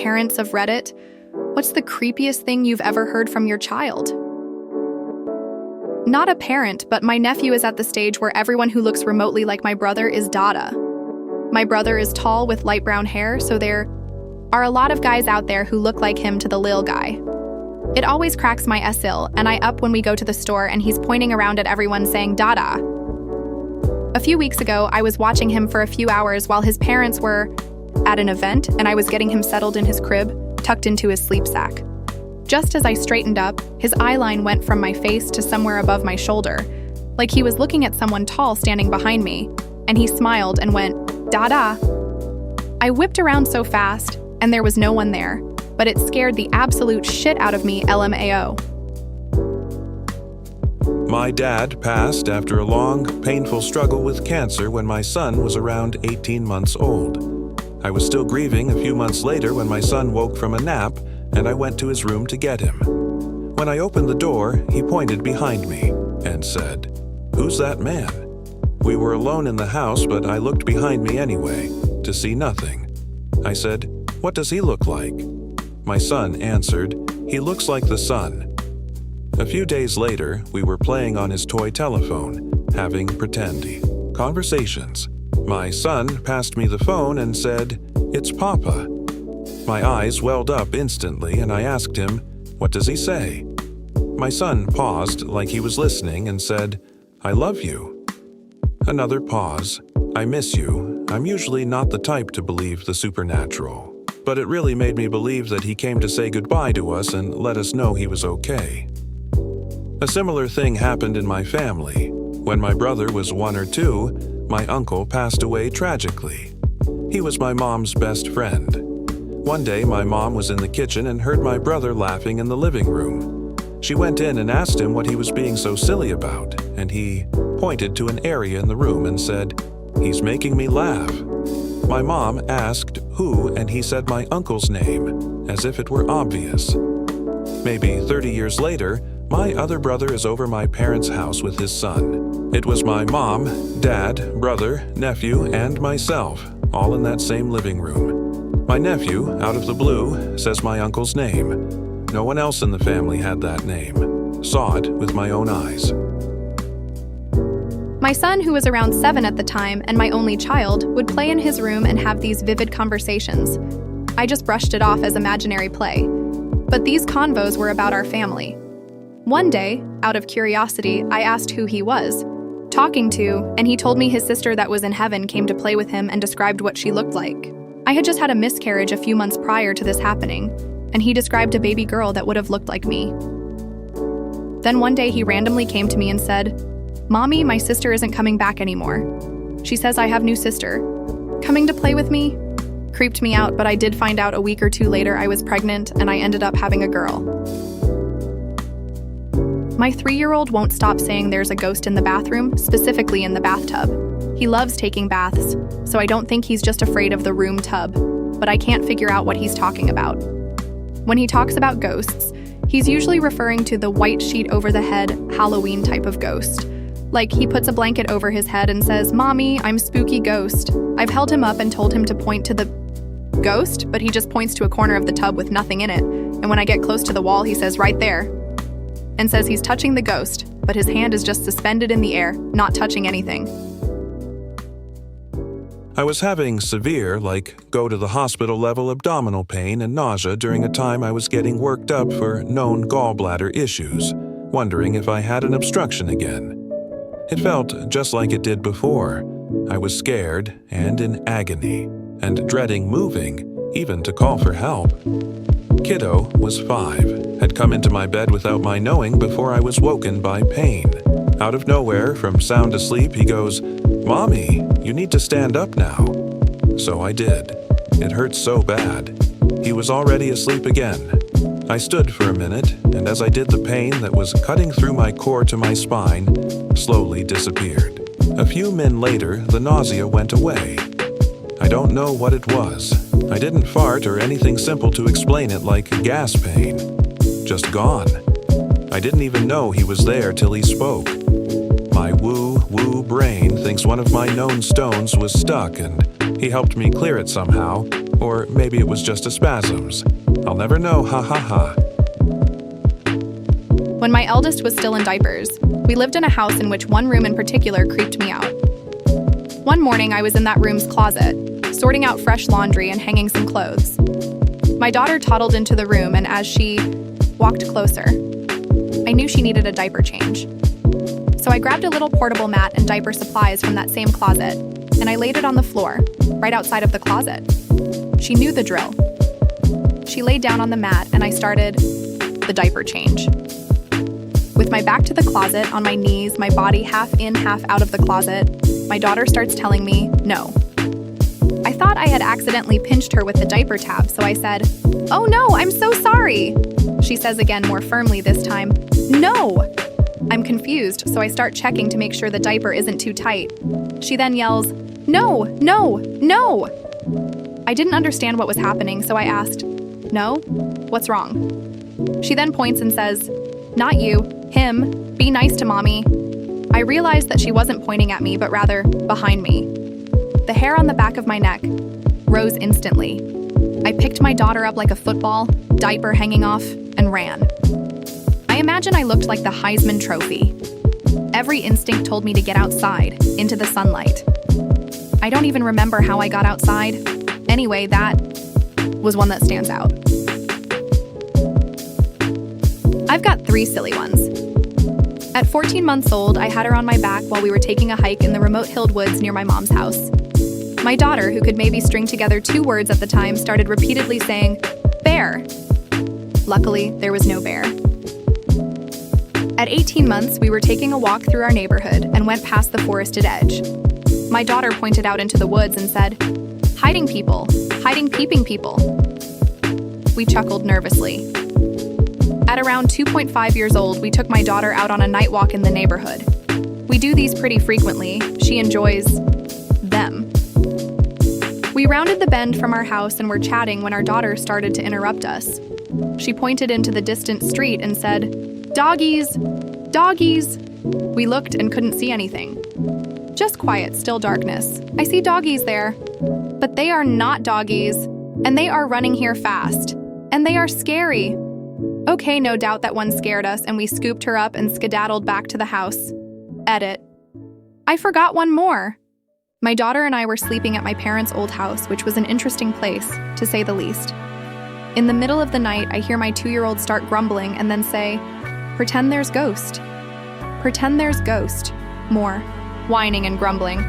Parents of Reddit, what's the creepiest thing you've ever heard from your child? Not a parent, but my nephew is at the stage where everyone who looks remotely like my brother is Dada. My brother is tall with light brown hair, so there are a lot of guys out there who look like him to the lil guy. It always cracks my SIL, and I up when we go to the store and he's pointing around at everyone saying Dada. A few weeks ago, I was watching him for a few hours while his parents were at an event, and I was getting him settled in his crib, tucked into his sleep sack. Just as I straightened up, his eye line went from my face to somewhere above my shoulder, like he was looking at someone tall standing behind me, and he smiled and went, Dada. I whipped around so fast, and there was no one there, but it scared the absolute shit out of me, LMAO. My dad passed after a long, painful struggle with cancer when my son was around 18 months old. I was still grieving a few months later when my son woke from a nap, and I went to his room to get him. When I opened the door, he pointed behind me and said, "Who's that man?" We were alone in the house, but I looked behind me anyway, to see nothing. I said, "What does he look like?" My son answered, "He looks like the sun." A few days later, we were playing on his toy telephone, having pretendy conversations. My son passed me the phone and said, "It's Papa." My eyes welled up instantly and I asked him, "What does he say?" My son paused like he was listening and said, "I love you." Another pause. "I miss you." I'm usually not the type to believe the supernatural, but it really made me believe that he came to say goodbye to us and let us know he was okay. A similar thing happened in my family. When my brother was 1 or 2, my uncle passed away tragically. He was my mom's best friend. One day, my mom was in the kitchen and heard my brother laughing in the living room. She went in and asked him what he was being so silly about, and he pointed to an area in the room and said, "He's making me laugh." My mom asked who, and he said my uncle's name, as if it were obvious. Maybe 30 years later, my other brother is over my parents' house with his son. It was my mom, dad, brother, nephew, and myself, all in that same living room. My nephew, out of the blue, says my uncle's name. No one else in the family had that name. Saw it with my own eyes. My son, who was around 7 at the time and my only child, would play in his room and have these vivid conversations. I just brushed it off as imaginary play. But these convos were about our family. One day, out of curiosity, I asked who he was talking to, and he told me his sister that was in heaven came to play with him and described what she looked like. I had just had a miscarriage a few months prior to this happening, and he described a baby girl that would have looked like me. Then one day he randomly came to me and said, "Mommy, my sister isn't coming back anymore. She says I have new sister. Coming to play with me?" Creeped me out, but I did find out a week or 2 later I was pregnant and I ended up having a girl. My 3-year-old won't stop saying there's a ghost in the bathroom, specifically in the bathtub. He loves taking baths, so I don't think he's just afraid of the room tub, but I can't figure out what he's talking about. When he talks about ghosts, he's usually referring to the white sheet over the head, Halloween type of ghost. Like he puts a blanket over his head and says, "Mommy, I'm spooky ghost." I've held him up and told him to point to the ghost, but he just points to a corner of the tub with nothing in it, and when I get close to the wall, he says, "Right there," and says he's touching the ghost, but his hand is just suspended in the air, not touching anything. I was having severe, go to the hospital level abdominal pain and nausea during a time I was getting worked up for known gallbladder issues, wondering if I had an obstruction again. It felt just like it did before. I was scared and in agony, and dreading moving, even to call for help. Kiddo was 5, had come into my bed without my knowing before I was woken by pain. Out of nowhere, from sound asleep, he goes, "Mommy, you need to stand up now." So I did. It hurt so bad. He was already asleep again. I stood for a minute, and as I did, the pain that was cutting through my core to my spine slowly disappeared. A few min later, the nausea went away. I don't know what it was. I didn't fart or anything simple to explain it like gas pain. Just gone. I didn't even know he was there till he spoke. My woo-woo brain thinks one of my known stones was stuck and he helped me clear it somehow, Or maybe it was just a spasms. I'll never know, ha ha ha. When my eldest was still in diapers, we lived in a house in which one room in particular creeped me out. One morning, I was in that room's closet, sorting out fresh laundry and hanging some clothes. My daughter toddled into the room, and as she walked closer, I knew she needed a diaper change. So I grabbed a little portable mat and diaper supplies from that same closet, and I laid it on the floor, right outside of the closet. She knew the drill. She laid down on the mat, and I started the diaper change. With my back to the closet, on my knees, my body half in, half out of the closet, my daughter starts telling me no. I thought I had accidentally pinched her with the diaper tab, so I said, "Oh no, I'm so sorry." She says again more firmly this time, "No." I'm confused, so I start checking to make sure the diaper isn't too tight. She then yells, "No, no, no." I didn't understand what was happening, so I asked, "No? What's wrong?" She then points and says, "Not you, him. Be nice to mommy." I realized that she wasn't pointing at me, but rather behind me. The hair on the back of my neck rose instantly. I picked my daughter up like a football, diaper hanging off, and ran. I imagine I looked like the Heisman Trophy. Every instinct told me to get outside, into the sunlight. I don't even remember how I got outside. Anyway, that was one that stands out. I've got 3 silly ones. At 14 months old, I had her on my back while we were taking a hike in the remote hilled woods near my mom's house. My daughter, who could maybe string together 2 words at the time, started repeatedly saying, "Bear." Luckily, there was no bear. At 18 months, we were taking a walk through our neighborhood and went past the forested edge. My daughter pointed out into the woods and said, "Hiding people, hiding peeping people." We chuckled nervously. At around 2.5 years old, we took my daughter out on a night walk in the neighborhood. We do these pretty frequently. She enjoys them. We rounded the bend from our house and were chatting when our daughter started to interrupt us. She pointed into the distant street and said, "Doggies! Doggies!" We looked and couldn't see anything. Just quiet, still darkness. "I see doggies there." But they are not doggies, and they are running here fast. And they are scary. Okay, no doubt that one scared us, and we scooped her up and skedaddled back to the house. Edit. I forgot one more. My daughter and I were sleeping at my parents' old house, which was an interesting place, to say the least. In the middle of the night, I hear my 2-year-old start grumbling and then say, "Pretend there's ghost. Pretend there's ghost." More. Whining and grumbling.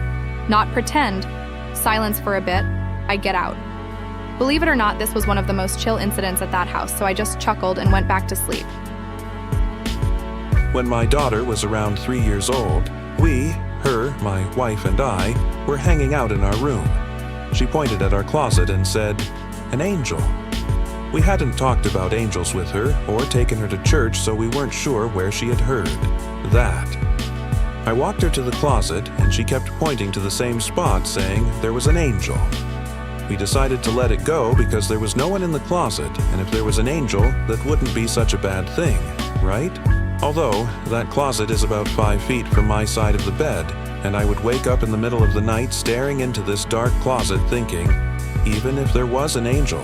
Not pretend. Silence for a bit. I get out. Believe it or not, this was one of the most chill incidents at that house, so I just chuckled and went back to sleep. When my daughter was around 3 years old, we, her, my wife, and I, were hanging out in our room. She pointed at our closet and said, "An angel." We hadn't talked about angels with her or taken her to church, so we weren't sure where she had heard that. I walked her to the closet, and she kept pointing to the same spot, saying there was an angel. We decided to let it go because there was no one in the closet, and if there was an angel, that wouldn't be such a bad thing, right? Although, that closet is about 5 feet from my side of the bed, and I would wake up in the middle of the night staring into this dark closet thinking, even if there was an angel,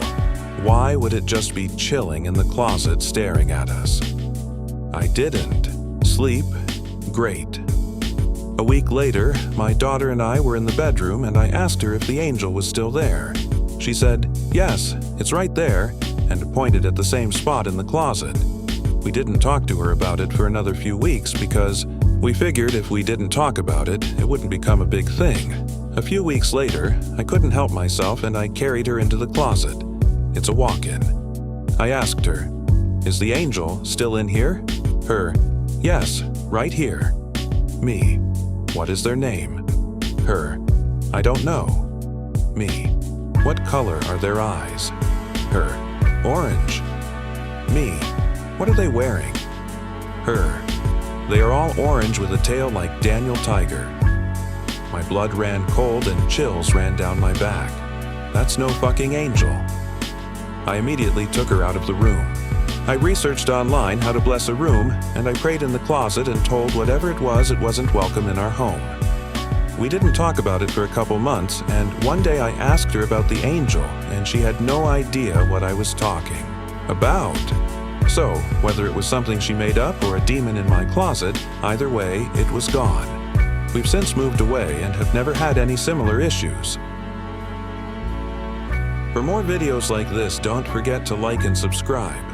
why would it just be chilling in the closet staring at us? I didn't sleep great. A week later, my daughter and I were in the bedroom, and I asked her if the angel was still there. She said, "Yes, it's right there," and pointed at the same spot in the closet. We didn't talk to her about it for another few weeks because we figured if we didn't talk about it, it wouldn't become a big thing. A few weeks later, I couldn't help myself and I carried her into the closet. It's a walk-in. I asked her, "Is the angel still in here?" Her, "Yes, right here." Me, "What is their name?" Her, "I don't know." Me, "What color are their eyes?" Her, "Orange." Me, "What are they wearing?" Her, "They are all orange with a tail like Daniel Tiger." My blood ran cold and chills ran down my back. That's no fucking angel. I immediately took her out of the room. I researched online how to bless a room, and I prayed in the closet and told whatever it wasn't welcome in our home. We didn't talk about it for a couple months, and one day I asked her about the angel, and she had no idea what I was talking about. So, whether it was something she made up or a demon in my closet, either way, it was gone. We've since moved away and have never had any similar issues. For more videos like this, don't forget to like and subscribe.